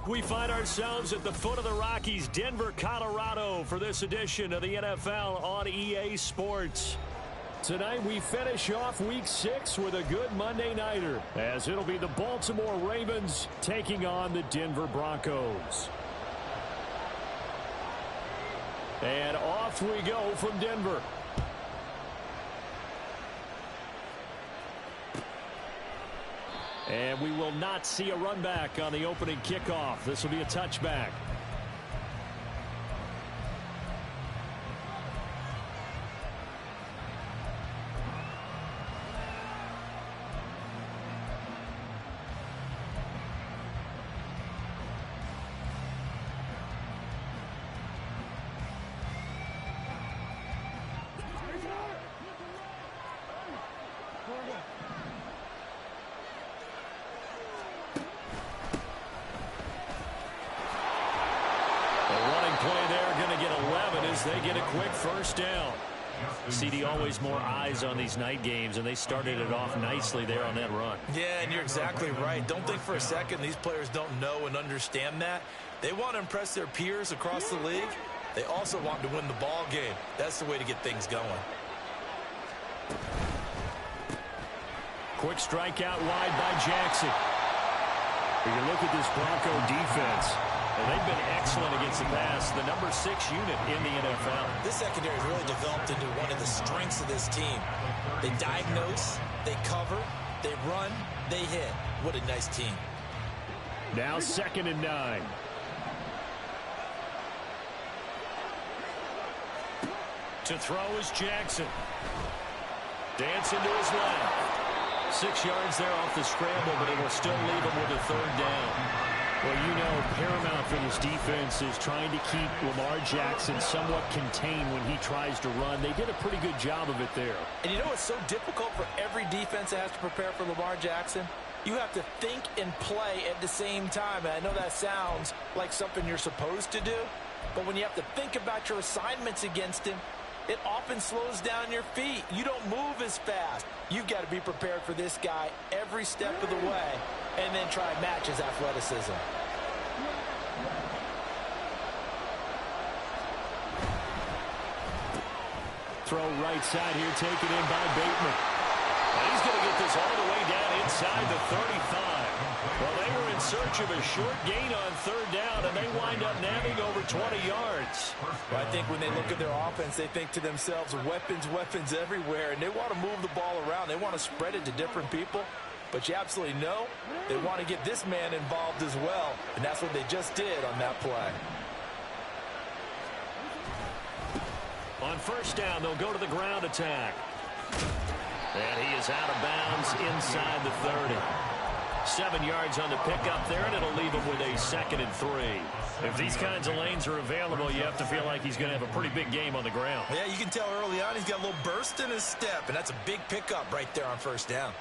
We find ourselves at the foot of the Rockies, Denver, Colorado, for this edition of the NFL on EA Sports. Tonight we finish off Week 6 with a good Monday nighter, as it'll be the Baltimore Ravens taking on the Denver Broncos. And off we go from Denver. And we will not see a run back on the opening kickoff. This will be a touchback. They get a quick first down. CD, always more eyes on these night games, and they started it off nicely there on that run. Yeah, and you're exactly right. Don't think for a second these players don't know and understand that. They want to impress their peers across the league. They also want to win the ball game. That's the way to get things going. Quick strike out wide by Jackson. When you look at this Bronco defense, they've been excellent against the pass, the number 6 unit in the NFL. This secondary has really developed into one of the strengths of this team. They diagnose, they cover, they run, they hit. What a nice team. Now 2nd and 9. To throw is Jackson. Dancing to his left. 6 yards there off the scramble, but it'll still leave him with a 3rd down. Well, you know, paramount for this defense is trying to keep Lamar Jackson somewhat contained when he tries to run. They did a pretty good job of it there. And you know what's so difficult for every defense that has to prepare for Lamar Jackson? You have to think and play at the same time. And I know that sounds like something you're supposed to do, but when you have to think about your assignments against him, it often slows down your feet. You don't move as fast. You've got to be prepared for this guy every step of the way and then try and match his athleticism. Throw right side here, taken in by Bateman. And he's going to get this all the way down inside the 35. Well, they were in search of a short gain on 3rd down, and they wind up nabbing over 20 yards. Well, I think when they look at their offense, they think to themselves, weapons, weapons everywhere, and they want to move the ball around. They want to spread it to different people. But you absolutely know they want to get this man involved as well, and that's what they just did on that play. On 1st down, they'll go to the ground attack. And he is out of bounds inside the 30. 7 yards on the pickup there, and it'll leave him with a 2nd and 3. If these kinds of lanes are available, you have to feel like he's going to have a pretty big game on the ground. Yeah, you can tell early on he's got a little burst in his step, and that's a big pickup right there on 1st down.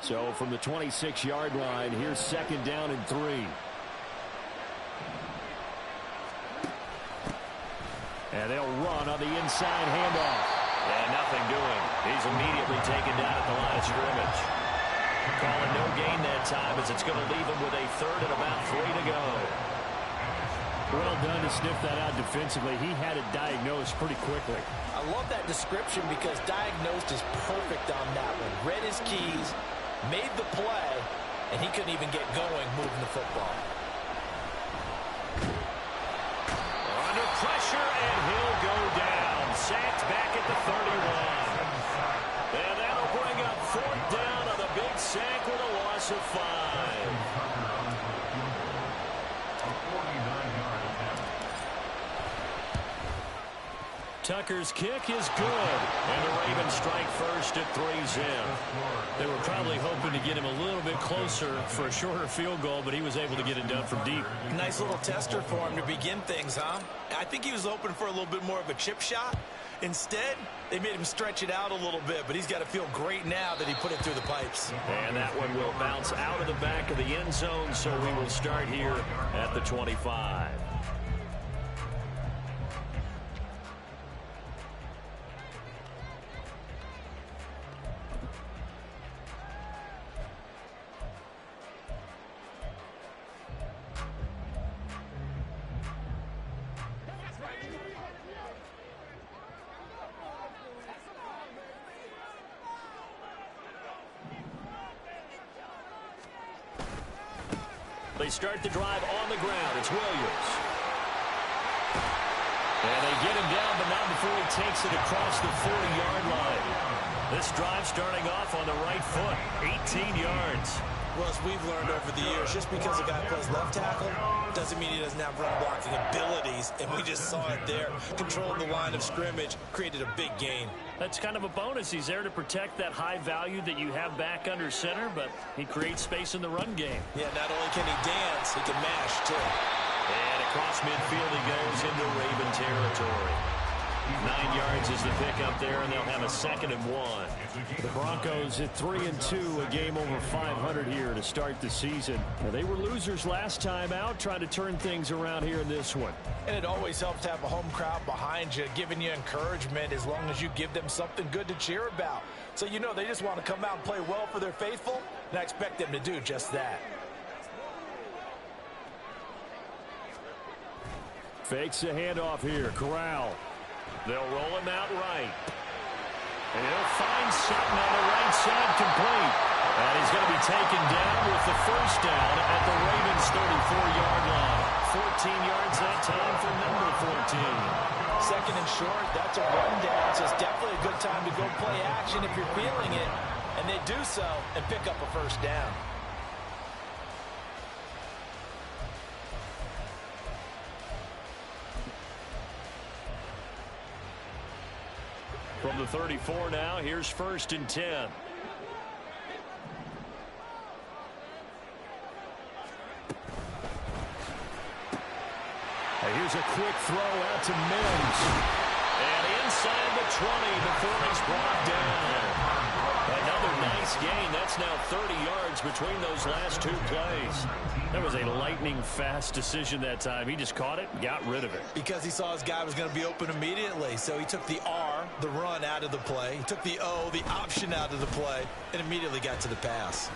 So from the 26-yard line, here's 2nd down and 3. And they'll run on the inside handoff. And nothing doing. He's immediately taken down at the line of scrimmage. Calling no gain that time as it's going to leave him with a 3rd and about 3 to go. Well done to sniff that out defensively. He had it diagnosed pretty quickly. I love that description because diagnosed is perfect on that one. Read his keys, made the play, and he couldn't even get going moving the football. Under pressure, and he'll go down. Sacked back at the 31. And that'll bring up 4th down on the big sack with a loss of 5. Tucker's kick is good. And the Ravens strike first at 3-0. They were probably hoping to get him a little bit closer for a shorter field goal, but he was able to get it done from deep. Nice little tester for him to begin things, huh? I think he was hoping for a little bit more of a chip shot. Instead, they made him stretch it out a little bit, but he's got to feel great now that he put it through the pipes. And that one will bounce out of the back of the end zone, so we will start here at the 25. They start the drive on the ground. It's Williams. And they get him down, but not before he takes it across the 40-yard line. This drive starting off on the right foot, 18 yards. Well, as we've learned over the years, just because a guy plays left tackle doesn't mean he doesn't have run blocking abilities, and we just saw it there. Controlled the line of scrimmage, created a big gain. That's kind of a bonus. He's there to protect that high value that you have back under center, but he creates space in the run game. Yeah, not only can he dance, he can mash, too. And across midfield he goes into Raven territory. 9 yards is the pickup there, and they'll have a 2nd and 1. The Broncos at 3-2, a game over 500 here to start the season. Now, they were losers last time out, trying to turn things around here in this one. And it always helps to have a home crowd behind you, giving you encouragement as long as you give them something good to cheer about. So you know they just want to come out and play well for their faithful, and I expect them to do just that. Fakes a handoff here. Corral. They'll roll him out right. And he'll find Sutton on the right side complete. And he's going to be taken down with the first down at the Ravens' 34-yard line. 14 yards that time for number 14. 2nd and short, that's a run down, so it's definitely a good time to go play action if you're feeling it. And they do so and pick up a first down. From the 34 now, here's 1st and 10. And here's a quick throw out to Mims. And inside the 20 before he's brought down. Another nice gain. That's now 30 yards between those last 2 plays. That was a lightning-fast decision that time. He just caught it and got rid of it. Because he saw his guy was going to be open immediately. So he took the R, the run, out of the play. He took the O, the option, out of the play, and immediately got to the pass.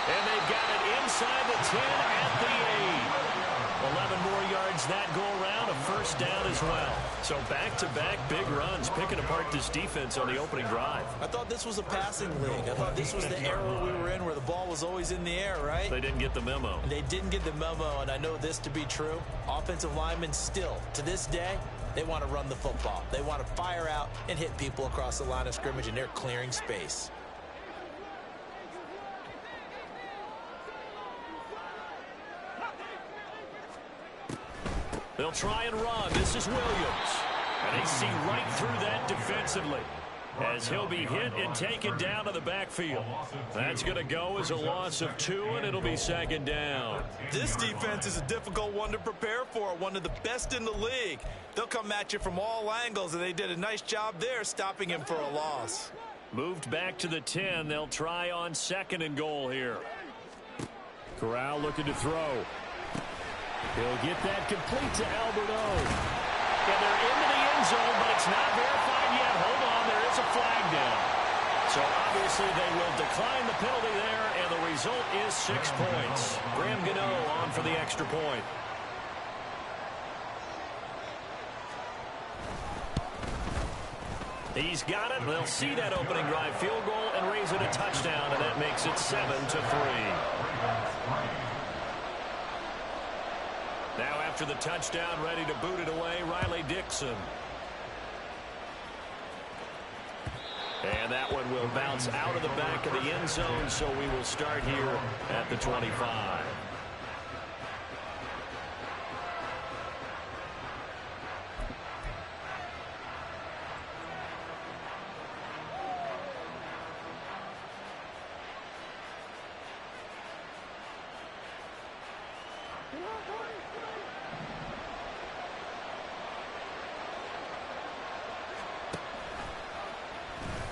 And they've got it inside the 10 at the 8. 11 more yards that go around, a first down as well. So back-to-back big runs, picking apart this defense on the opening drive. I thought this was a passing league. I thought this was the era we were in where the ball was always in the air, right? They didn't get the memo. They didn't get the memo, and I know this to be true. Offensive linemen still, to this day, they want to run the football. They want to fire out and hit people across the line of scrimmage, and they're clearing space. They'll try and run. This is Williams. And they see right through that defensively as he'll be hit and taken down to the backfield. That's going to go as a loss of 2, and it'll be 2nd down. This defense is a difficult one to prepare for, one of the best in the league. They'll come at you from all angles, and they did a nice job there stopping him for a loss. Moved back to the 10. They'll try on 2nd and goal here. Corral looking to throw. He'll get that complete to Alberto. And they're into the end zone, but it's not verified yet. Hold on, there is a flag down. So obviously they will decline the penalty there, and the result is 6 points. Graham Gano on for the extra point. He's got it. They'll see that opening drive field goal and raise it a touchdown, and that makes it 7-3. Now after the touchdown, ready to boot it away, Riley Dixon. And that one will bounce out of the back of the end zone, so we will start here at the 25.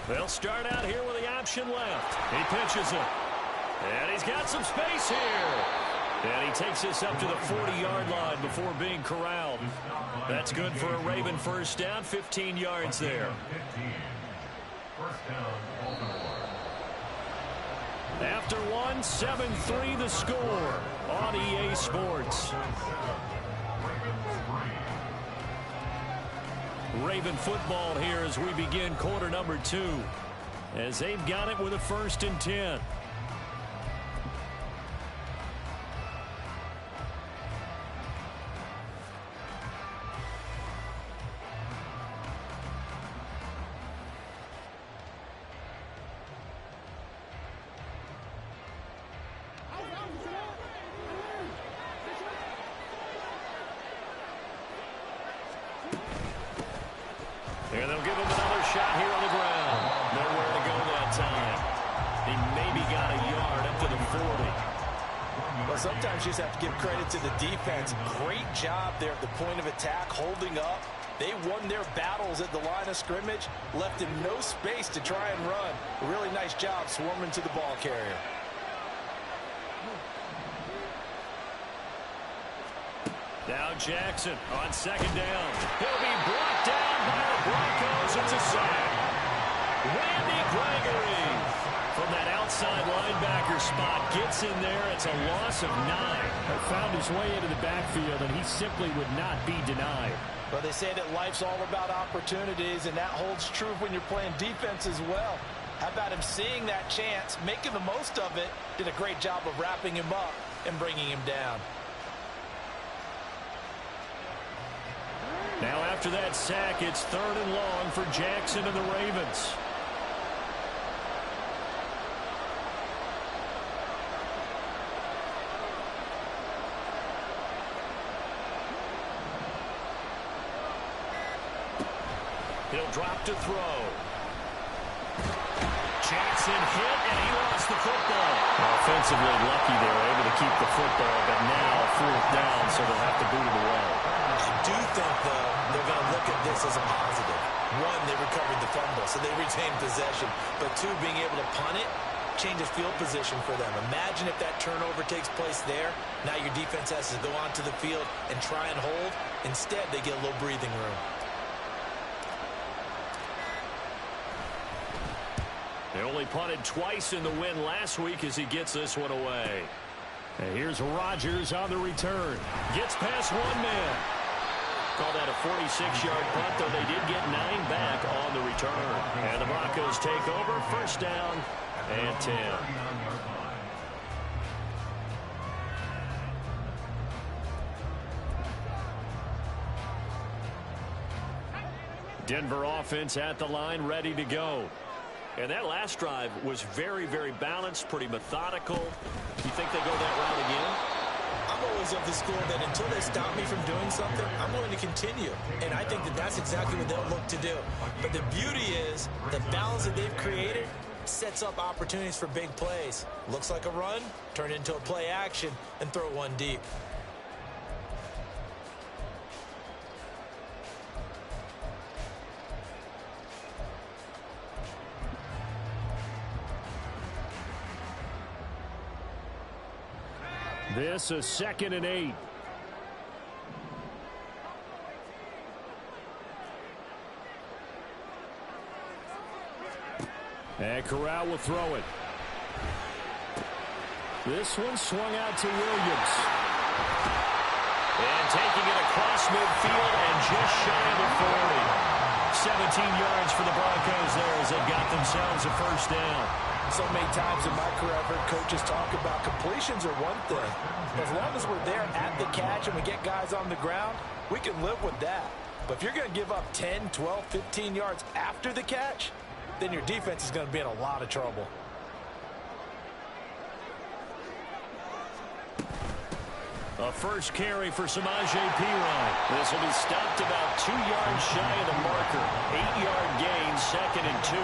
They'll start out here with the option left. He pitches it. And he's got some space here. And he takes this up to the 40-yard line before being corralled. That's good for a Raven first down, 15 yards there. After one, 7-3 the score on EA Sports. Raven football here as we begin quarter number 2. As they've got it with a 1st and 10. And they'll give him another shot here on the ground. Nowhere to go that time. He maybe got a yard up to the 40. Well, sometimes you just have to give credit to the defense. Great job there at the point of attack, holding up. They won their battles at the line of scrimmage, left him no space to try and run. A really nice job swarming to the ball carrier. Now Jackson on second down. He'll be brought down by the Broncos. It's a sack. Randy Gregory from that outside linebacker spot gets in there. It's a loss of 9. Found his way into the backfield, and he simply would not be denied. Well, they say that life's all about opportunities, and that holds true when you're playing defense as well. How about him seeing that chance, making the most of it, did a great job of wrapping him up and bringing him down. Now after that sack, it's 3rd and long for Jackson and the Ravens. He'll drop to throw. Jackson hit, and he lost the football. Offensively lucky they were able to keep the football, but now 4th down, so they'll have to boot it away. I do think, though, they're going to look at this as a positive. 1, they recovered the fumble, so they retained possession. But 2, being able to punt it changes field position for them. Imagine if that turnover takes place there. Now your defense has to go onto the field and try and hold. Instead, they get a little breathing room. They only punted twice in the win last week as he gets this one away. And here's Rodgers on the return. Gets past 1 man. Call that a 46-yard punt, though they did get 9 back on the return. And the Broncos take over, 1st down and 10. Denver offense at the line, ready to go. And that last drive was very, very balanced, pretty methodical. You think they go that route again? I'm always of the school that until they stop me from doing something, I'm going to continue. And I think that that's exactly what they'll look to do. But the beauty is the balance that they've created sets up opportunities for big plays. Looks like a run, turn into a play action, and throw one deep. This is 2nd and 8. And Corral will throw it. This one swung out to Williams. And taking it across midfield and just shy of the 40. 17 yards for the Broncos there as they've got themselves a 1st down. So many times in my career, I've heard coaches talk about completions are one thing. As long as we're there at the catch and we get guys on the ground, we can live with that. But if you're going to give up 10, 12, 15 yards after the catch, then your defense is going to be in a lot of trouble. A first carry for Samaje Perine. This will be stopped about 2 yards shy of the marker. 8-yard gain, 2nd and 2.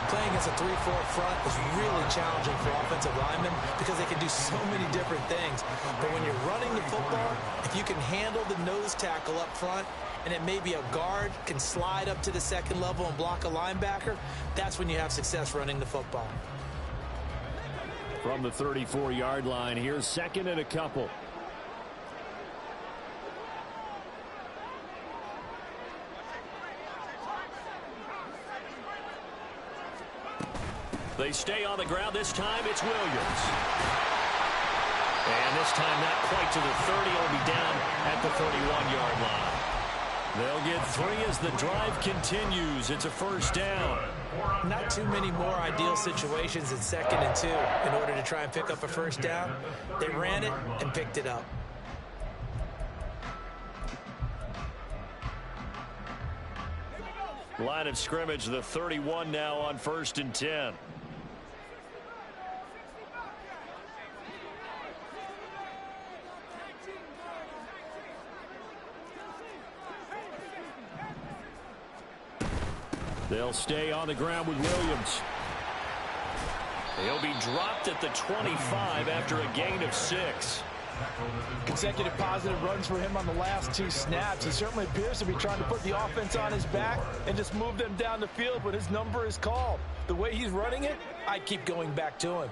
Playing against a 3-4 front is really challenging for offensive linemen because they can do so many different things. But when you're running the football, if you can handle the nose tackle up front, and it may be a guard can slide up to the 2nd level and block a linebacker, that's when you have success running the football. From the 34-yard line, here's 2nd and a couple. They stay on the ground. This time it's Williams. And this time not quite to the 30. It'll be down at the 31-yard line. They'll get 3 as the drive continues. It's a 1st down. Not too many more ideal situations in 2nd and 2 in order to try and pick up a 1st down. They ran it and picked it up. Line of scrimmage, the 31 now on 1st and 10. They'll stay on the ground with Williams. He'll be dropped at the 25 after a gain of 6. Consecutive positive runs for him on the last 2 snaps. He certainly appears to be trying to put the offense on his back and just move them down the field when his number is called. The way he's running it, I keep going back to him.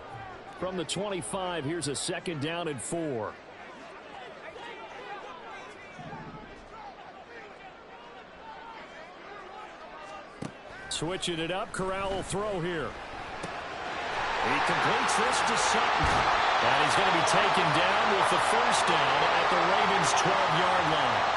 From the 25, here's a 2nd down and 4. Switching it up, Corral will throw here. He completes this to Sutton. And he's going to be taken down with the 1st down at the Ravens' 12-yard line.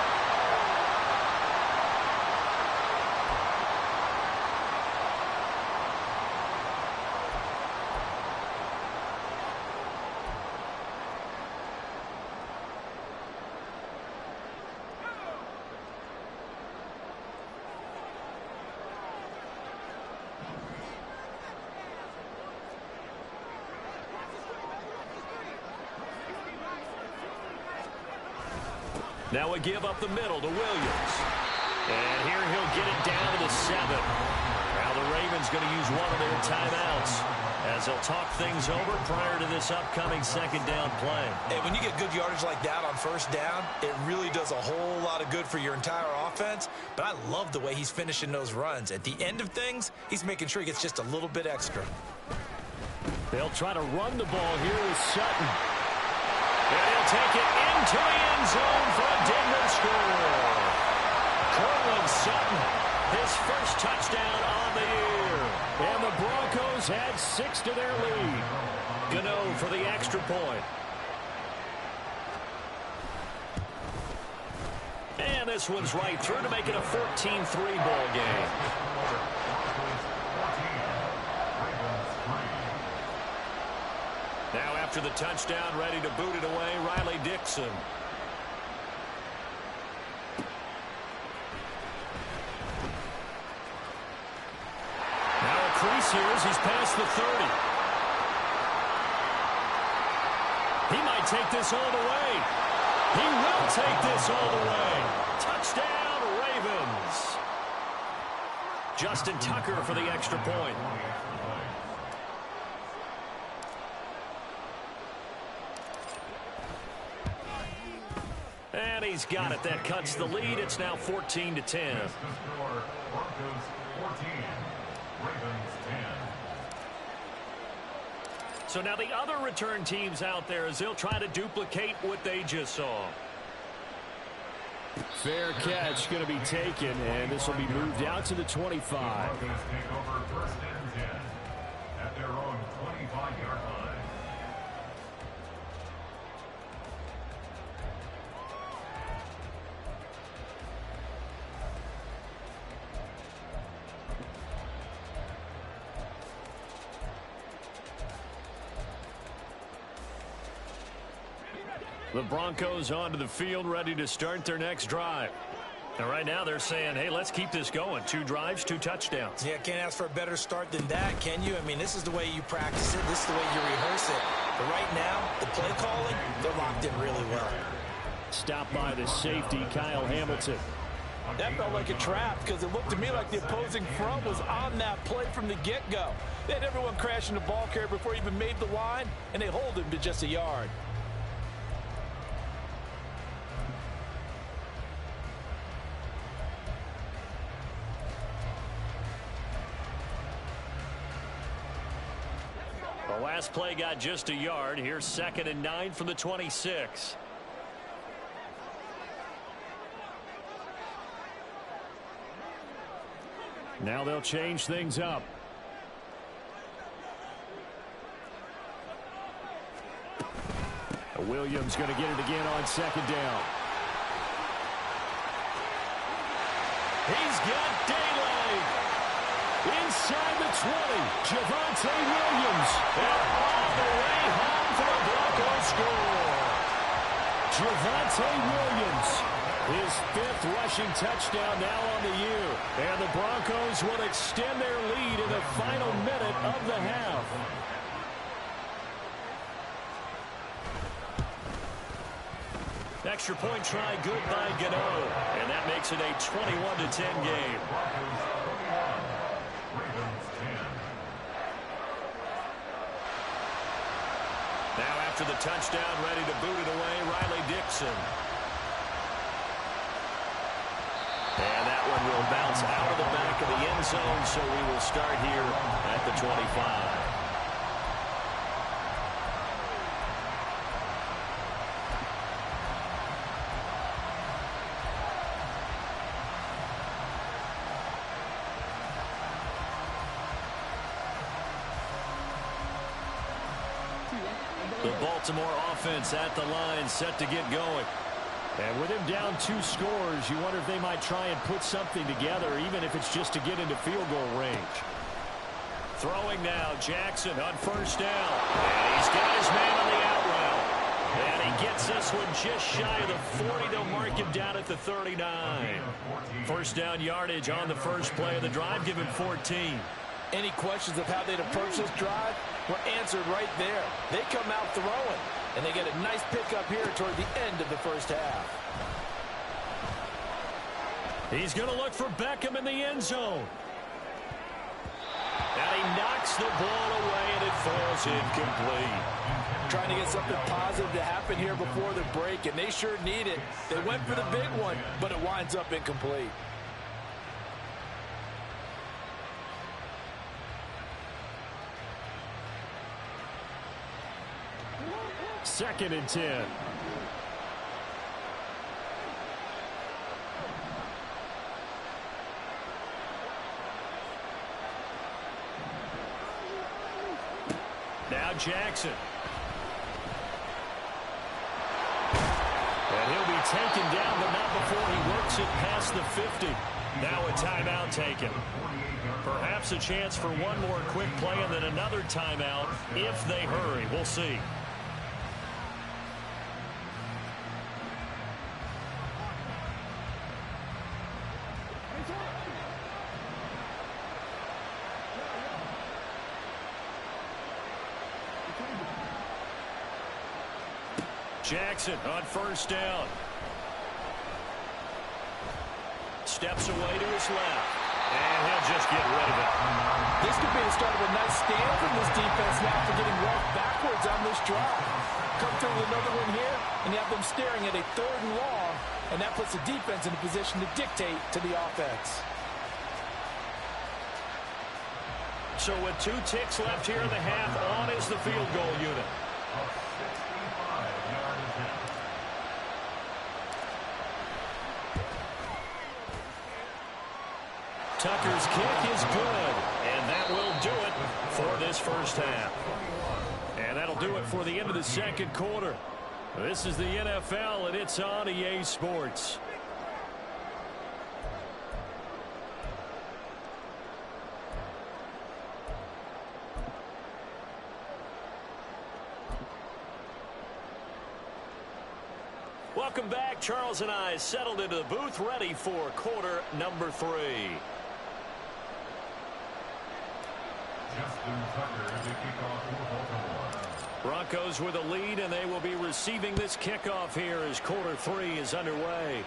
Now we give up the middle to Williams. And here he'll get it down to the 7. Now the Ravens going to use one of their timeouts as they'll talk things over prior to this upcoming 2nd down play. Hey, when you get good yardage like that on 1st down, it really does a whole lot of good for your entire offense. But I love the way he's finishing those runs. At the end of things, he's making sure he gets just a little bit extra. They'll try to run the ball here with Sutton. And he'll take it into the end zone for a Denver score. Cortland Sutton, his 1st touchdown on the year. And the Broncos add 6 to their lead. Gano for the extra point. And this one's right through to make it a 14-3 ball game. Now after the touchdown, ready to boot it away, Riley Dixon. Now a crease here as he's past the 30. He might take this all the way. He will take this all the way. Touchdown, Ravens. Justin Tucker for the extra point. And he's got it. That cuts the lead. It's now 14-10. So now the other return teams out there as they'll try to duplicate what they just saw. Fair catch going to be taken, and this will be moved out to the 25. Take over 1st and 10 at their own 25-yard line. The Broncos onto the field, ready to start their next drive. And right now they're saying, hey, let's keep this going. 2 drives, 2 touchdowns. Yeah, can't ask for a better start than that, can you? I mean, this is the way you practice it. This is the way you rehearse it. But right now, the play calling, they're locked in really well. Stopped by the safety, Kyle Hamilton. That felt like a trap because it looked to me like the opposing front was on that play from the get-go. They had everyone crashing the ball carrier before he even made the line, and they hold him to just a yard. The last play got just a yard. Here's 2nd and 9 from the 26. Now they'll change things up. Williams going to get it again on 2nd down. He's got daylight. Inside the 20, Javonte Williams. And all the way home for a Broncos score. Javonte Williams, his 5th rushing touchdown now on the year. And the Broncos will extend their lead in the final minute of the half. Extra point try good by Gano. And that makes it a 21-10 game. after the touchdown, ready to boot it away, Riley Dixon. And that one will bounce out of the back of the end zone, so we will start here at the 25. The Baltimore offense at the line, set to get going. And with him down 2 scores, you wonder if they might try and put something together, even if it's just to get into field goal range. Throwing now, Jackson on first down. And he's got his man on the out route. And he gets this one just shy of the 40. They'll mark him down at the 39. First down yardage on the first play of the drive, give him 14. Any questions of how they'd approach this drive were answered right there. They come out throwing, and they get a nice pickup here toward the end of the first half. He's going to look for Beckham in the end zone. And he knocks the ball away, and it falls incomplete. Trying to get something positive to happen here before the break, and they sure need it. They went for the big one, but it winds up incomplete. Second and 10. Now Jackson. And he'll be taken down, but not before he works it past the 50. Now a timeout taken. Perhaps a chance for one more quick play and then another timeout if they hurry. We'll see. Jackson on first down. Steps away to his left. And he'll just get rid of it. This could be the start of a nice stand from this defense now for getting well backwards on this drive. Come through with another one here, and you have them staring at a 3rd and long, and that puts the defense in a position to dictate to the offense. So with 2 ticks left here in the half, on is the field goal unit. Tucker's kick is good, and that will do it for this first half. And that'll do it for the end of the second quarter. This is the NFL, and it's on EA Sports. Welcome back. Charles and I settled into the booth, ready for quarter number 3. Broncos with a lead, and they will be receiving this kickoff here as quarter 3 is underway.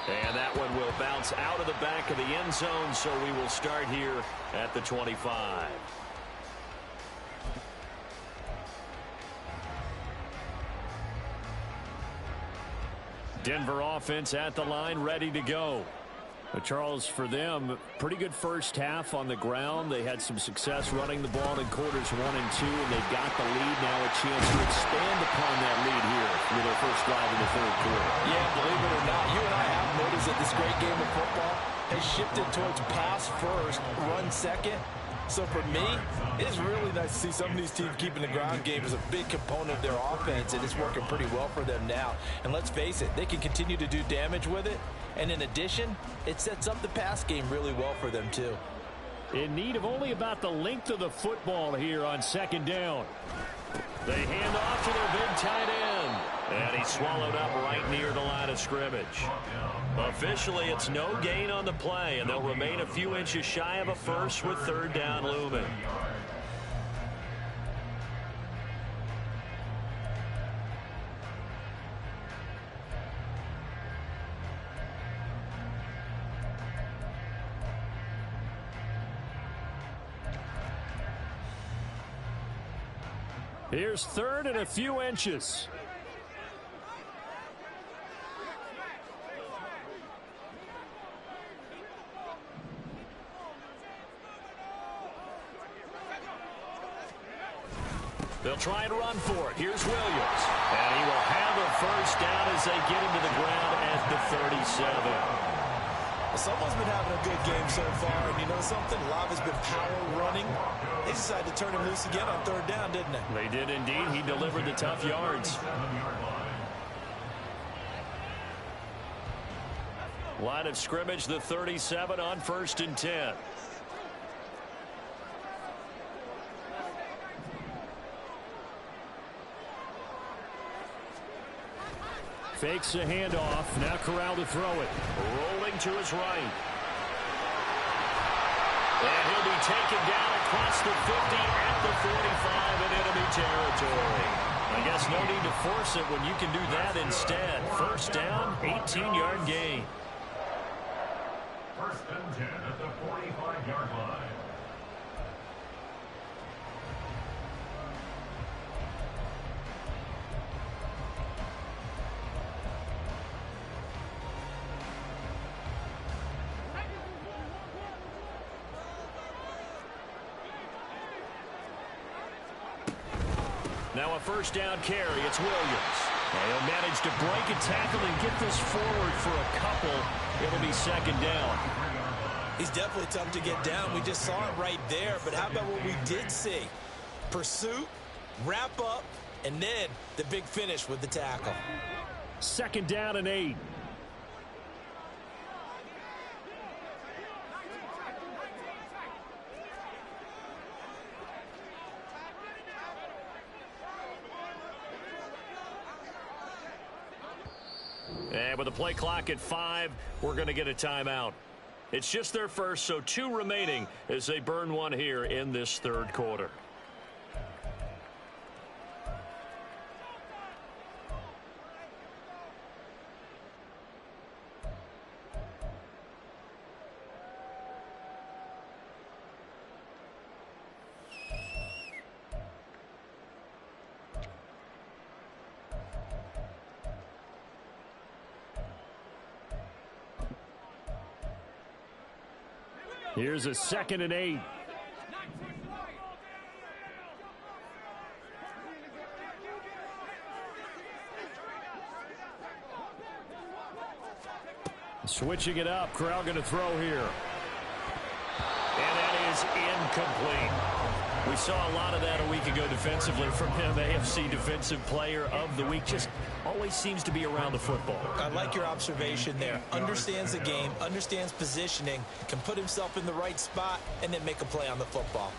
And that one will bounce out of the back of the end zone, so we will start here at the 25. Denver offense at the line, ready to go. Charles, for them, pretty good first half on the ground. They had some success running the ball in quarters 1 and 2, and they've got the lead now, a chance to expand upon that lead here with their first drive in the 3rd quarter. Yeah, believe it or not, you and I have noticed that this great game of football has shifted towards pass first, run second. So for me, it's really nice to see some of these teams keeping the ground game as a big component of their offense, and it's working pretty well for them now. And let's face it, they can continue to do damage with it. And in addition, it sets up the pass game really well for them, too. In need of only about the length of the football here on 2nd down. They hand off to their big tight end. And he's swallowed up right near the line of scrimmage. Officially, it's no gain on the play, and they'll remain a few inches shy of a first with 3rd down looming. Here's third and a few inches. They'll try and run for it. Here's Williams. And he will have a first down as they get him to the ground at the 37. Well, someone's been having a good game so far. And you know something? A lot has been power running. They decided to turn him loose again on third down, didn't they? They did indeed. He delivered the tough yards. Line of scrimmage, the 37 on 1st and 10. Fakes a handoff. Now Corral to throw it. Rolling to his right. And he'll be taken down across the 50 at the 45 in enemy territory. I guess no need to force it when you can do that instead. First down, 18-yard gain. 1st and 10 at the 45-yard line. Now a first down carry. It's Williams. And he'll manage to break a tackle and get this forward for a couple. It'll be 2nd down. He's definitely tough to get down. We just saw it right there. But how about what we did see? Pursuit, wrap up, and then the big finish with the tackle. 2nd down and 8. And with the play clock at 5, we're going to get a timeout. It's just their first, so 2 remaining as they burn one here in this 3rd quarter. Here's a 2nd and 8. Switching it up. Corral going to throw here. And that is incomplete. We saw a lot of that a week ago defensively from him. AFC Defensive Player of the Week. Just always seems to be around the football. I like your observation there. Understands the game, understands positioning, can put himself in the right spot, and then make a play on the football.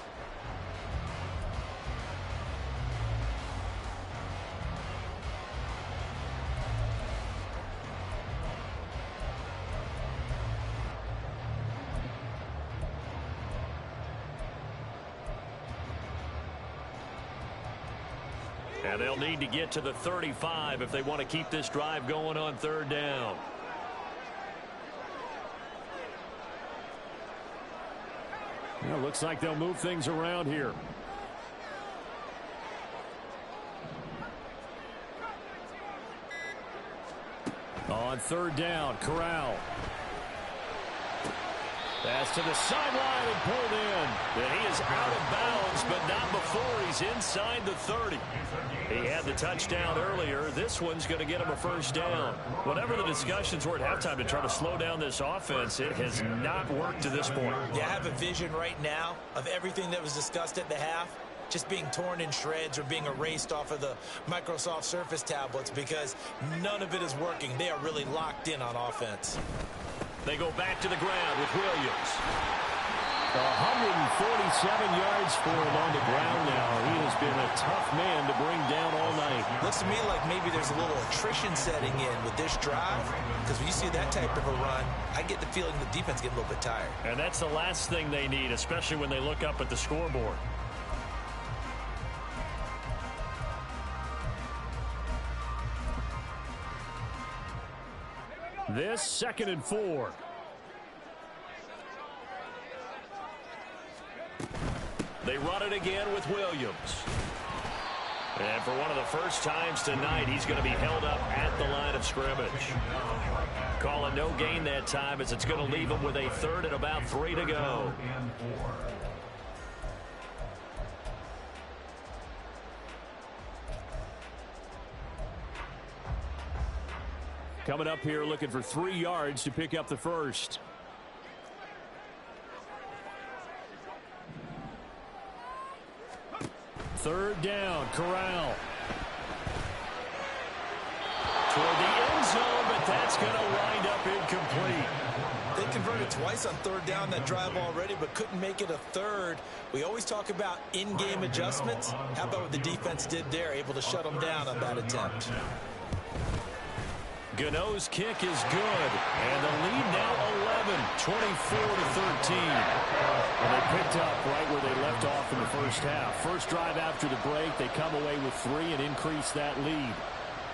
And they'll need to get to the 35 if they want to keep this drive going on 3rd down. Well, looks like they'll move things around here. On 3rd down, Corral. Pass to the sideline and pulled in. And he is out of bounds, but not before he's inside the 30. He had the touchdown earlier. This one's going to get him a first down. Whatever the discussions were at halftime to try to slow down this offense, it has not worked to this point. Yeah, I have a vision right now of everything that was discussed at the half just being torn in shreds or being erased off of the Microsoft Surface tablets because none of it is working. They are really locked in on offense. They go back to the ground with Williams. 147 yards for him on the ground now. He has been a tough man to bring down all night. Looks to me like maybe there's a little attrition setting in with this drive because when you see that type of a run, I get the feeling the defense get a little bit tired. And that's the last thing they need, especially when they look up at the scoreboard. This 2nd and 4. They run it again with Williams. And for one of the first times tonight, he's going to be held up at the line of scrimmage. Call it no gain that time, as it's going to leave him with a third and about 3 to go. Coming up here looking for 3 yards to pick up the first. Third down, Corral. Toward the end zone, but that's going to wind up incomplete. They converted twice on third down that drive already, but couldn't make it a third. We always talk about in-game adjustments. How about what the defense did there, able to shut them down on that attempt? Gano's kick is good, and the lead now 11, 24-13. And they picked up right where they left off in the first half. First drive after the break, they come away with 3 and increase that lead.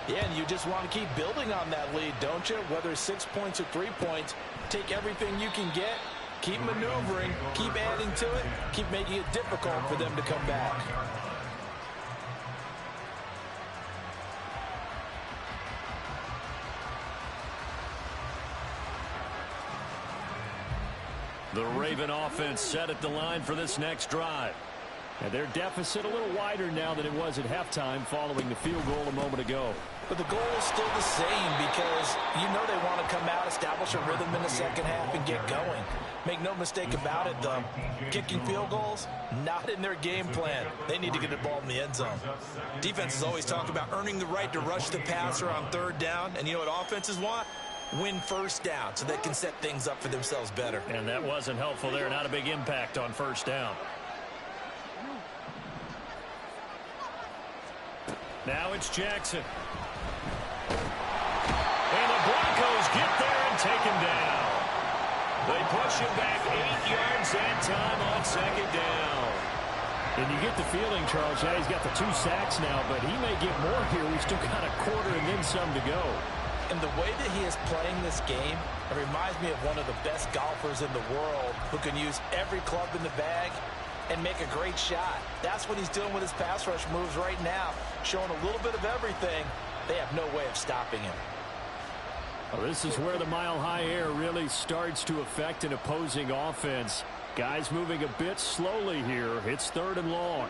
Yeah, and you just want to keep building on that lead, don't you? Whether it's 6 points or 3 points, take everything you can get, keep maneuvering, keep adding to it, keep making it difficult for them to come back. The Raven offense set at the line for this next drive. And their deficit a little wider now than it was at halftime following the field goal a moment ago. But the goal is still the same, because you know they want to come out, establish a rhythm in the second half, and get going. Make no mistake about it, though. Kicking field goals, not in their game plan. They need to get the ball in the end zone. Defenses always talk about earning the right to rush the passer on third down, and you know what offenses want? Win first down, so they can set things up for themselves better. And that wasn't helpful there. Not a big impact on first down. Now it's Jackson. And the Broncos get there and take him down. They push him back 8 yards that time on second down. And you get the feeling, Charles, yeah, he's got the 2 sacks now, but he may get more here. We've still got a quarter and then some to go. And the way that he is playing this game, it reminds me of one of the best golfers in the world who can use every club in the bag and make a great shot. That's what he's doing with his pass rush moves right now, showing a little bit of everything. They have no way of stopping him. Well, this is where the mile-high air really starts to affect an opposing offense. Guys moving a bit slowly here. It's third and long.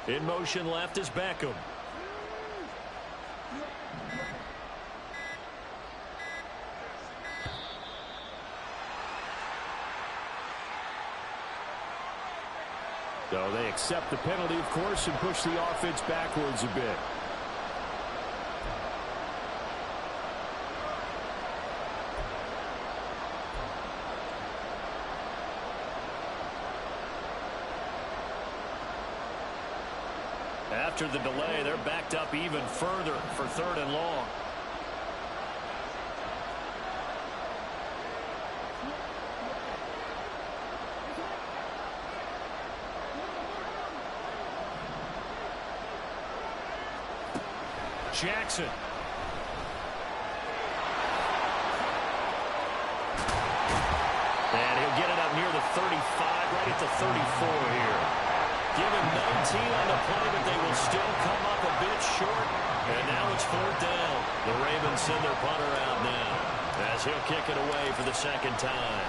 In motion left is Beckham. So they accept the penalty, of course, and push the offense backwards a bit. After the delay, they're backed up even further for third and long. Jackson. And he'll get it up near the 35, right at the 34 here. Give him 19 on the play, but they will still come up a bit short. And now it's fourth down. The Ravens send their punter out now, as he'll kick it away for the second time.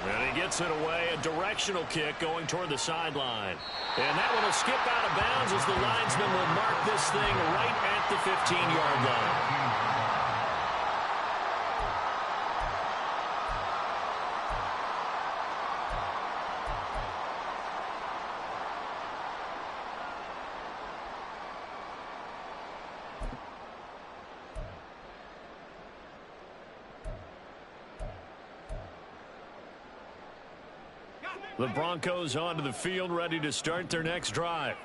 And he gets it away, a directional kick going toward the sideline. And that one will skip out of bounds as the linesman will mark this thing right at the 15-yard line. The Broncos onto the field, ready to start their next drive.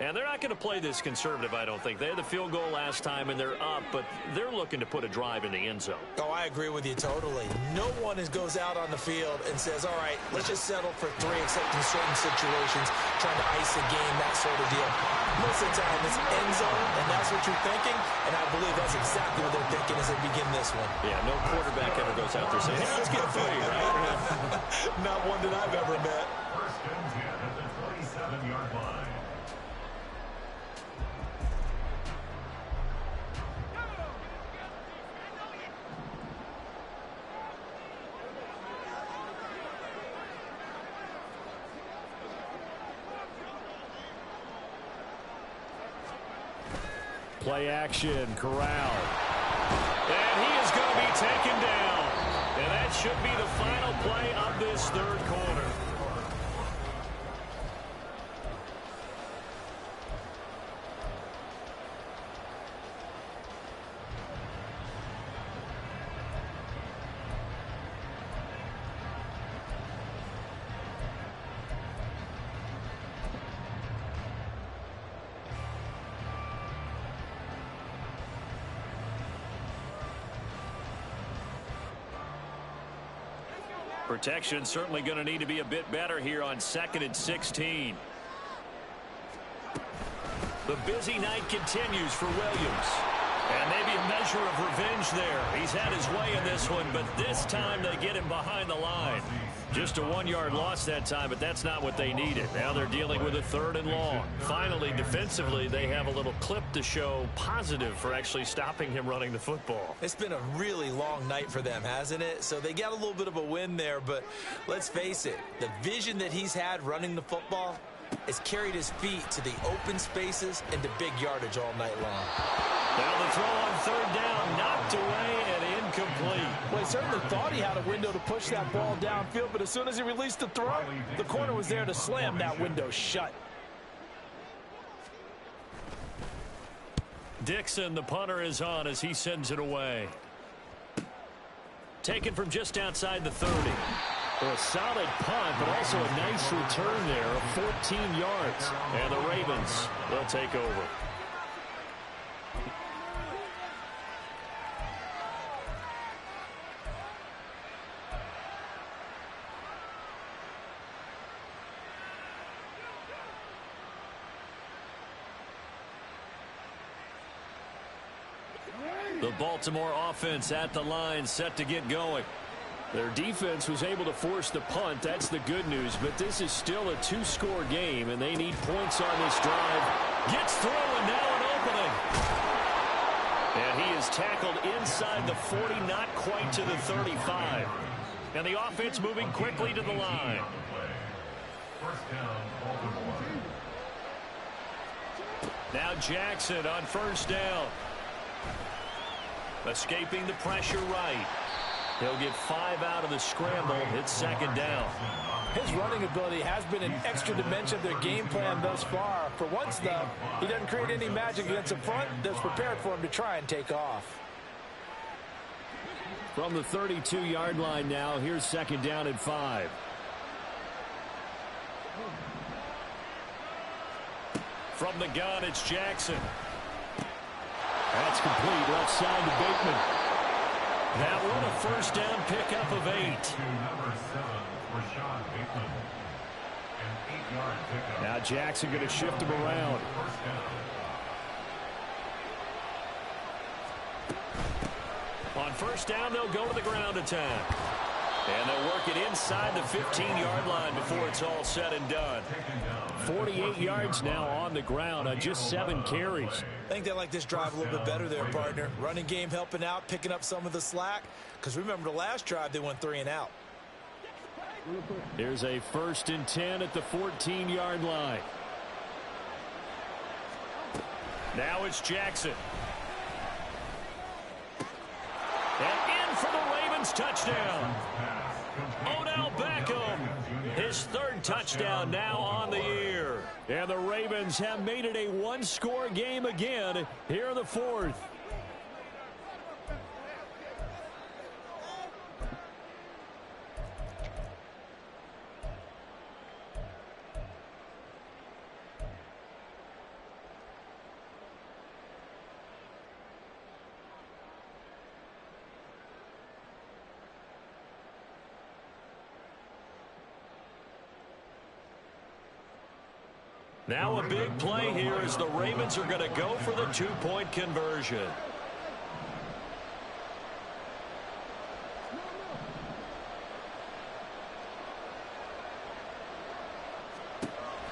And they're not going to play this conservative, I don't think. They had the field goal last time, and they're up, but they're looking to put a drive in the end zone. Oh, I agree with you totally. No one goes out on the field and says, all right, let's just settle for 3, except in certain situations, trying to ice a game, that sort of deal. Most of the time, it's end zone, and that's what you're thinking, and I believe that's exactly what they're thinking as they begin this one. Yeah, no quarterback ever goes out there saying, hey, let's get footy, right? Not one that I've ever met. First and 10 at the 27. 7-yard line. Play action, Corral. And he is going to be taken down. And that should be the final play of this third quarter. Protection certainly going to need to be a bit better here on 2nd and 16. The busy night continues for Williams. And maybe a measure of revenge there. He's had his way in this one, but this time they get him behind the line. Just a 1-yard loss that time, but that's not what they needed. Now they're dealing with a 3rd and long. Finally, defensively, they have a little clip to show positive for actually stopping him running the football. It's been a really long night for them, hasn't it? So they got a little bit of a win there, but let's face it, the vision that he's had running the football has carried his feet to the open spaces and to big yardage all night long. Now the throw on 3rd down, knocked away and incomplete. Well, he certainly thought he had a window to push that ball downfield, but as soon as he released the throw, the corner was there to slam that window shut. Dixon, the punter, is on as he sends it away. Taken from just outside the 30. Well, a solid punt, but also a nice return there of 14 yards. And the Ravens, they'll take over. The Baltimore offense at the line, set to get going. Their defense was able to force the punt. That's the good news. But this is still a 2-score game, and they need points on this drive. Gets through, and now an opening. And he is tackled inside the 40, not quite to the 35. And the offense moving quickly to the line. First down, Baltimore. Now Jackson on 1st down. Escaping the pressure right. He'll get 5 out of the scramble. It's 2nd down. His running ability has been an extra dimension of their game plan thus far. For once, though, he doesn't create any magic against the front that's prepared for him to try and take off. From the 32-yard line now, here's 2nd down and 5. From the gun, it's Jackson. That's complete, left side to Bateman. That one a 1st down pickup of 8. To number 7, Rashad Bateman. An 8-yard pickup. Now Jackson going to shift him around. First down. On 1st down, they'll go to the ground attack. And they'll work it inside the 15-yard line before it's all said and done. 48 yards now on the ground on just 7 carries. I think they like this drive a little bit better there, partner. Running game helping out, picking up some of the slack. Because remember the last drive, they went 3 and out. Here's a 1st and 10 at the 14-yard line. Now it's Jackson. And in for the Ravens touchdown. Odell Beckham, his 3rd touchdown now on the year. And the Ravens have made it a 1-score game again here in the 4th. Now a big play here as the Ravens are going to go for the 2-point conversion.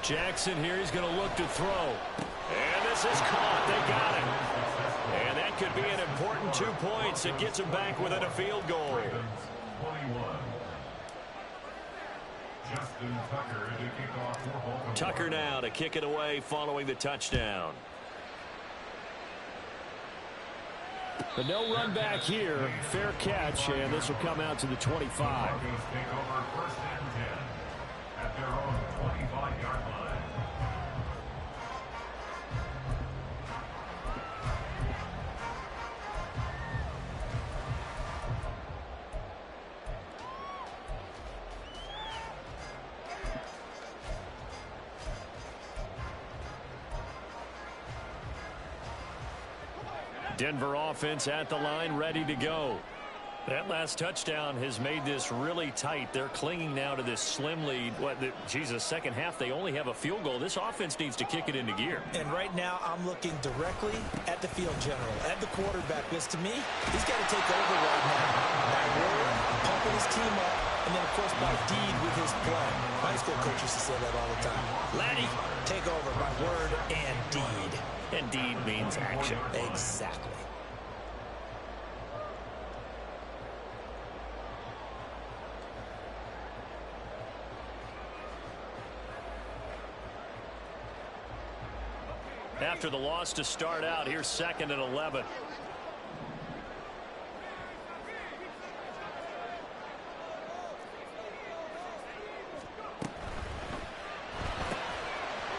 Jackson here, he's going to look to throw. And this is caught. They got it. And that could be an important 2 points. It gets him back within a field goal. 21. Justin Tucker to kick off for Baltimore. Tucker now to kick it away following the touchdown. But no run back here. Fair catch, and this will come out to the 25. Broncos take over first and 10 at their own 25-yard line. Denver offense at the line, ready to go. That last touchdown has made this really tight. They're clinging now to this slim lead. Second half, they only have a field goal. This offense needs to kick it into gear. And right now, I'm looking directly at the field general, at the quarterback, because to me, he's got to take over right now. By word, pumping his team up, and then, of course, by deed with his play. My high school coach used to say that all the time. Laddie, take over by word and deed. And deed means action. Exactly. After the loss to start out, here's 2nd and 11.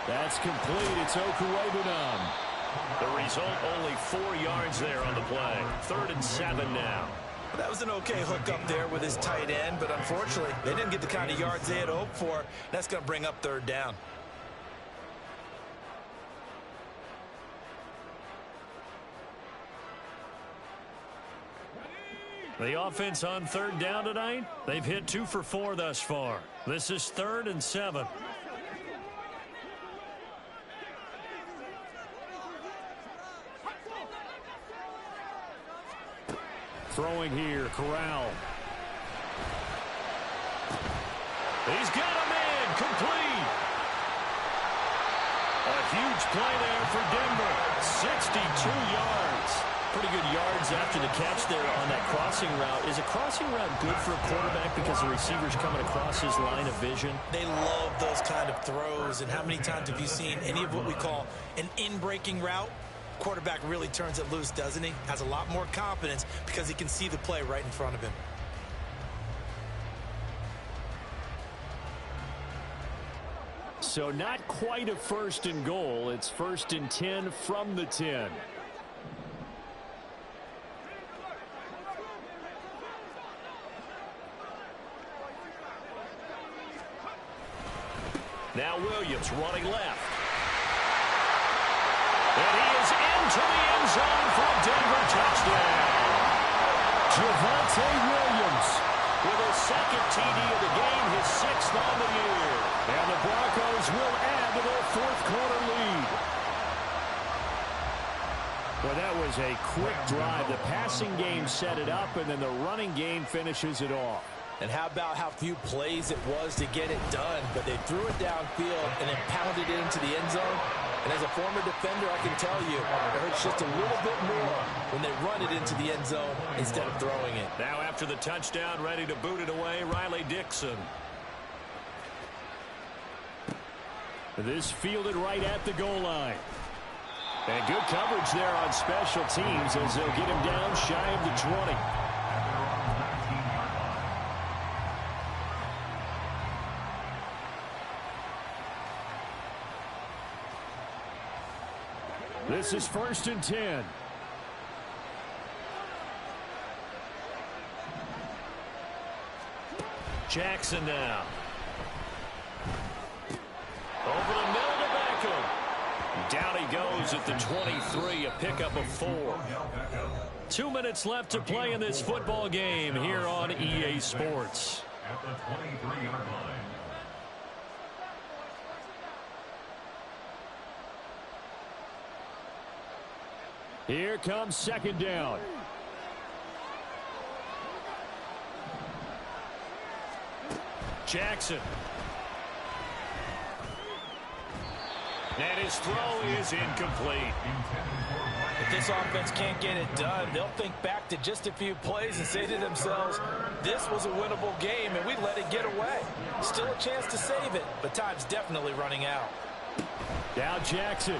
That's complete. It's Okuwebunam. The result, only 4 yards there on the play. 3rd and 7 now. That was an okay hook up there with his tight end, but unfortunately, they didn't get the kind of yards they had hoped for. That's going to bring up 3rd down. The offense on 3rd down tonight, they've hit 2 for 4 thus far. This is 3rd and 7. Throwing here, Corral. He's got him in, complete. A huge play there for Denver. 62 yards. Pretty good yards after the catch there on that crossing route. Is a crossing route good for a quarterback because the receiver's coming across his line of vision? They love those kind of throws, and how many times have you seen any of what we call an in-breaking route? Quarterback really turns it loose, doesn't he? Has a lot more confidence because he can see the play right in front of him. So not quite a 1st and goal. It's 1st and 10 from the 10. Now Williams running left. And he is into the end zone for a Denver touchdown. Javonte Williams With his 2nd TD of the game, his 6th on the year. And the Broncos will add to their 4th quarter lead. Well, that was a quick drive. The passing game set it up, and then the running game finishes it off. And how about how few plays it was to get it done, but they threw it downfield and then pounded it into the end zone. And as a former defender, I can tell you, it hurts just a little bit more when they run it into the end zone instead of throwing it. Now after the touchdown, ready to boot it away, Riley Dixon. This fielded right at the goal line. And good coverage there on special teams as they'll get him down shy of the 20. This is 1st and 10. Jackson now. Over the middle to Beckham. Down he goes at the 23, a pickup of 4. 2 minutes left to play in this football game here on EA Sports. At the 23-yard line. Here comes 2nd down. Jackson. And his throw is incomplete. If this offense can't get it done, they'll think back to just a few plays and say to themselves, this was a winnable game and we let it get away. Still a chance to save it, but time's definitely running out. Now Jackson.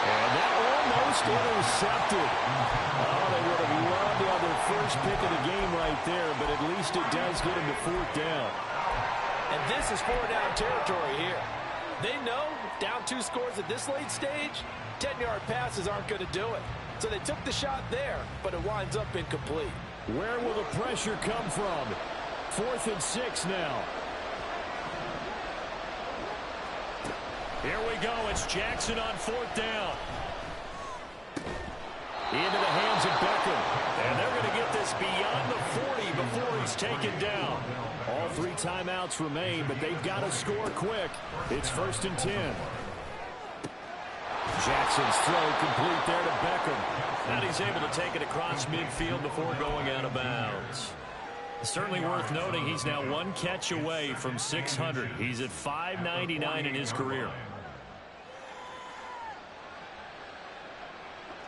And that almost intercepted. Oh, they would have loved to have their first pick of the game right there, but at least it does get him to 4th down. And this is 4-down territory here. They know down 2 scores at this late stage, 10-yard passes aren't going to do it. So they took the shot there, but it winds up incomplete. Where will the pressure come from? 4th and 6 now. Here we go. It's Jackson on 4th down. Into the hands of Beckham. And they're going to get this beyond the 40 before he's taken down. All 3 timeouts remain, but they've got to score quick. It's 1st and 10. Jackson's throw complete there to Beckham. And he's able to take it across midfield before going out of bounds. Certainly worth noting he's now 1 catch away from 600. He's at 599 in his career.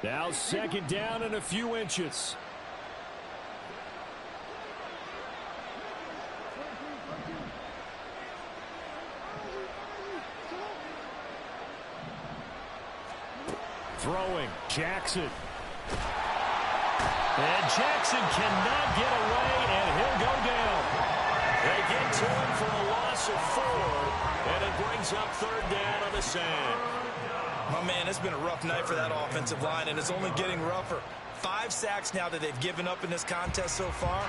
Now 2nd down and a few inches. Throwing, Jackson. And Jackson cannot get away, and he'll go down. They get to him for a loss of 4, and it brings up 3rd down on the sand. Oh, man, it's been a rough night for that offensive line, and it's only getting rougher. 5 sacks now that they've given up in this contest so far.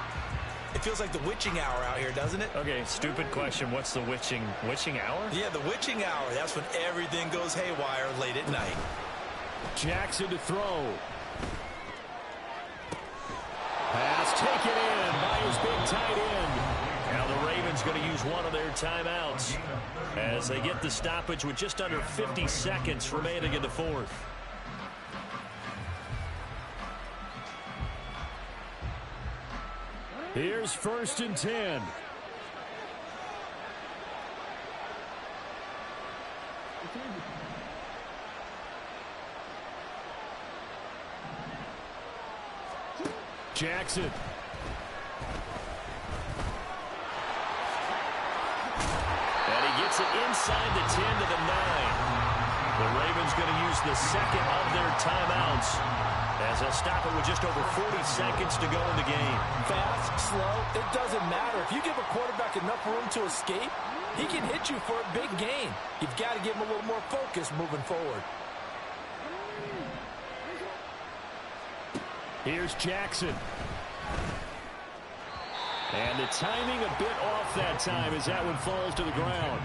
It feels like the witching hour out here, doesn't it? Okay, stupid question. What's the witching hour? Yeah, the witching hour. That's when everything goes haywire late at night. Jackson to throw. Pass taken in by his big tight end. Now the Ravens going to use one of their timeouts as they get the stoppage with just under 50 seconds remaining in the 4th. Here's 1st and 10. Jackson. And he gets it inside the 10 to the 9. The Ravens going to use the 2nd of their timeouts as they'll stop it with just over 40 seconds to go in the game. Fast, slow, it doesn't matter. If you give a quarterback enough room to escape, he can hit you for a big gain. You've got to give him a little more focus moving forward. Here's Jackson. And the timing a bit off that time as that one falls to the ground.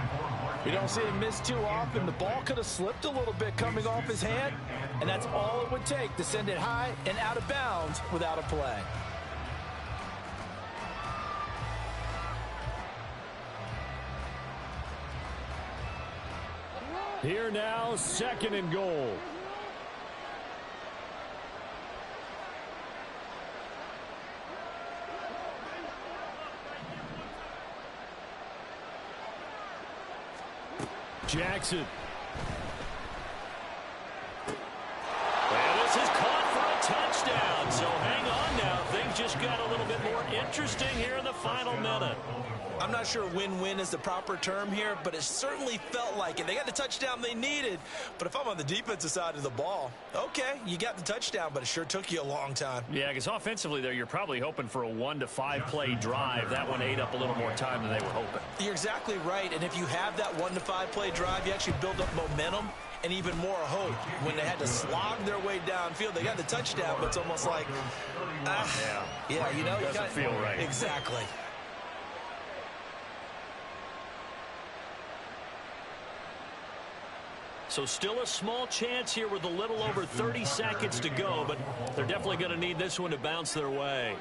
We don't see him miss too often. The ball could have slipped a little bit coming off his hand, and that's all it would take to send it high and out of bounds without a play. Here now, 2nd and goal. Jackson. And this is caught for a touchdown. So hang on now. Things just got a little bit more interesting here in the final minute. I'm not sure win-win is the proper term here, but it certainly felt like it. They got the touchdown they needed, but if I'm on the defensive side of the ball, okay, you got the touchdown, but it sure took you a long time. Yeah, because offensively there, you're probably hoping for a 1 to 5 play drive. That one ate up a little more time than they were hoping. You're exactly right, and if you have that 1 to 5 play drive, you actually build up momentum and even more hope. When they had to slog their way downfield, they got the touchdown, but it's almost like, yeah, you know, doesn't feel right. Exactly. So still a small chance here with a little over 30 seconds to go, but they're definitely going to need this one to bounce their way.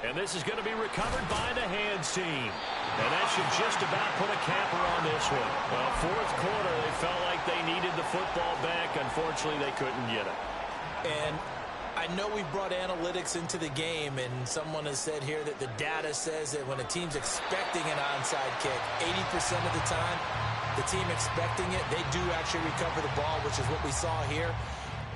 And this is going to be recovered by the hands team. And that should just about put a capper on this one. Well, 4th quarter, they felt like they needed the football back. Unfortunately, they couldn't get it. And I know we brought analytics into the game, and someone has said here that the data says that when a team's expecting an onside kick, 80% of the time, the team expecting it, they do actually recover the ball, which is what we saw here.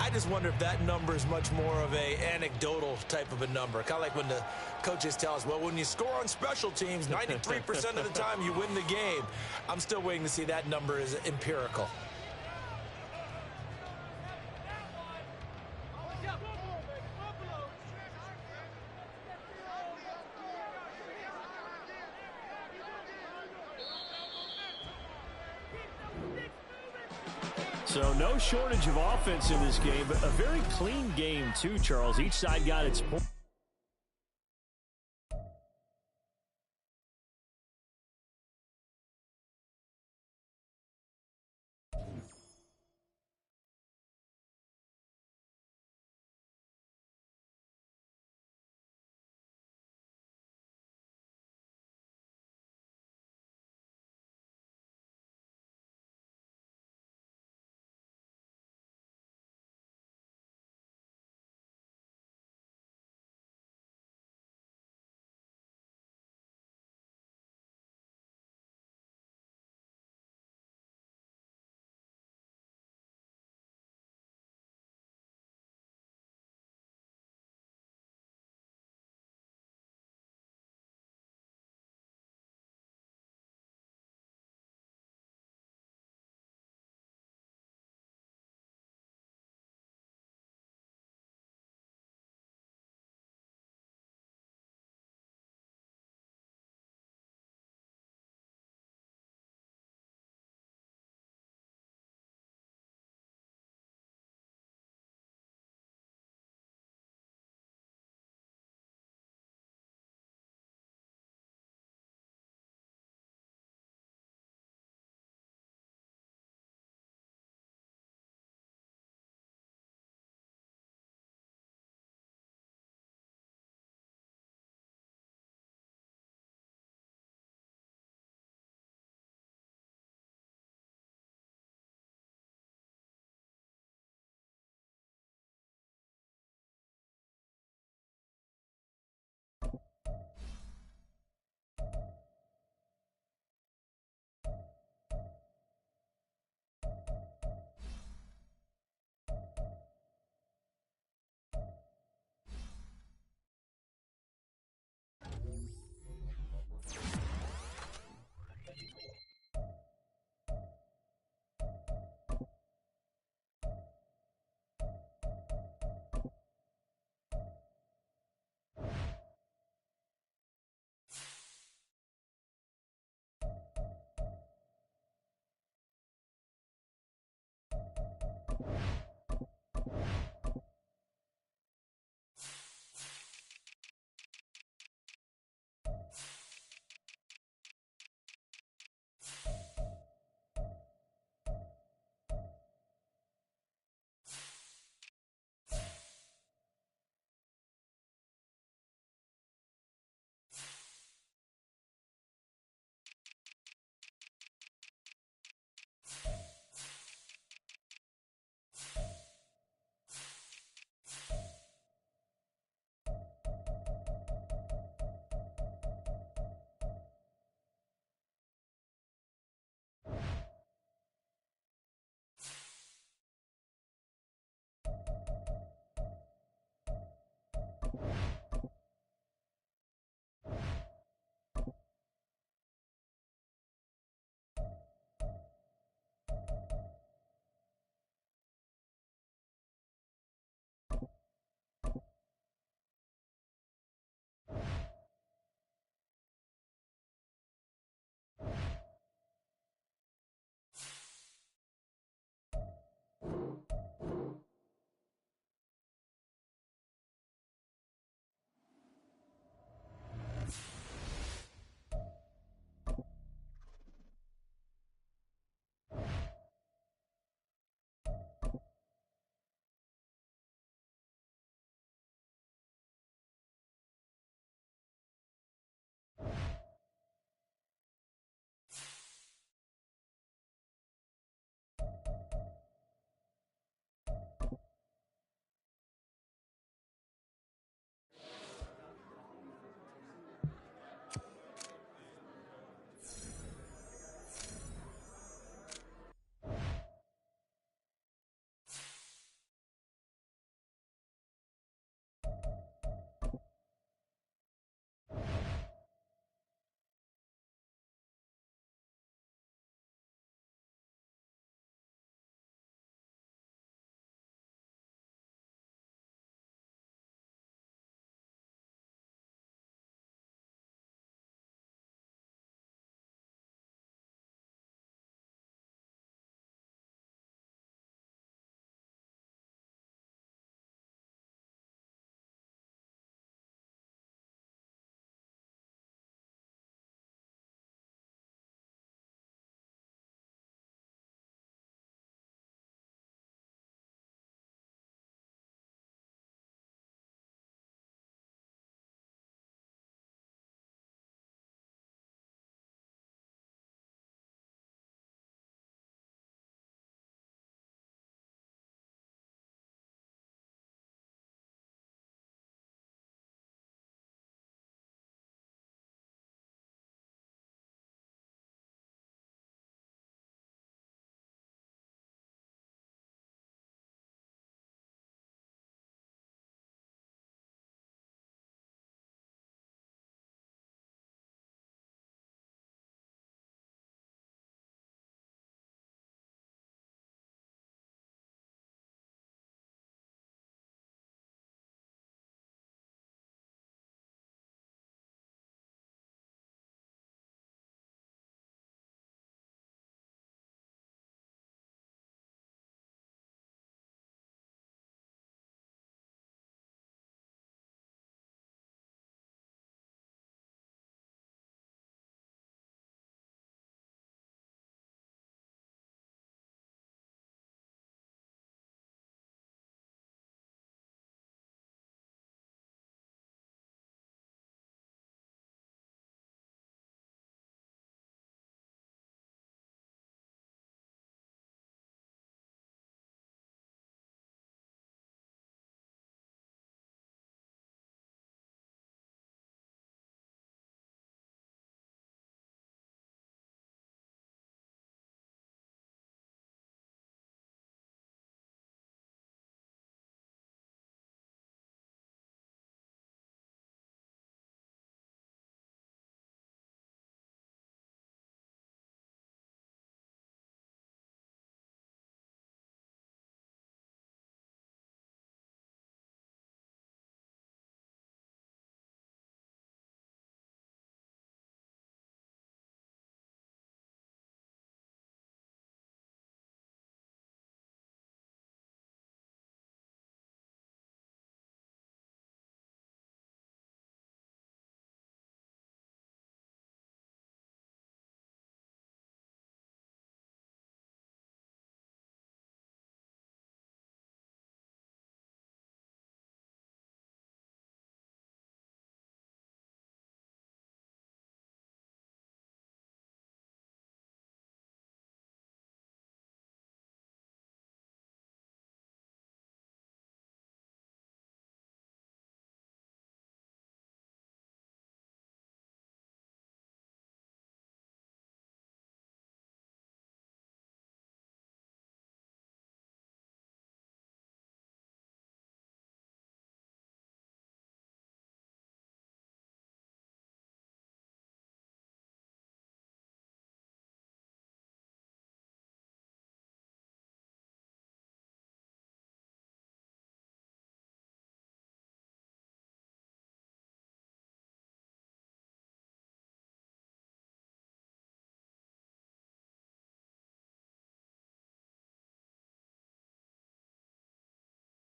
I just wonder if that number is much more of a anecdotal type of a number. Kind of like when the coaches tell us, well, when you score on special teams, 93% of the time you win the game. I'm still waiting to see that number is empirical. So no shortage of offense in this game, but a very clean game too, Charles. Each side got its point.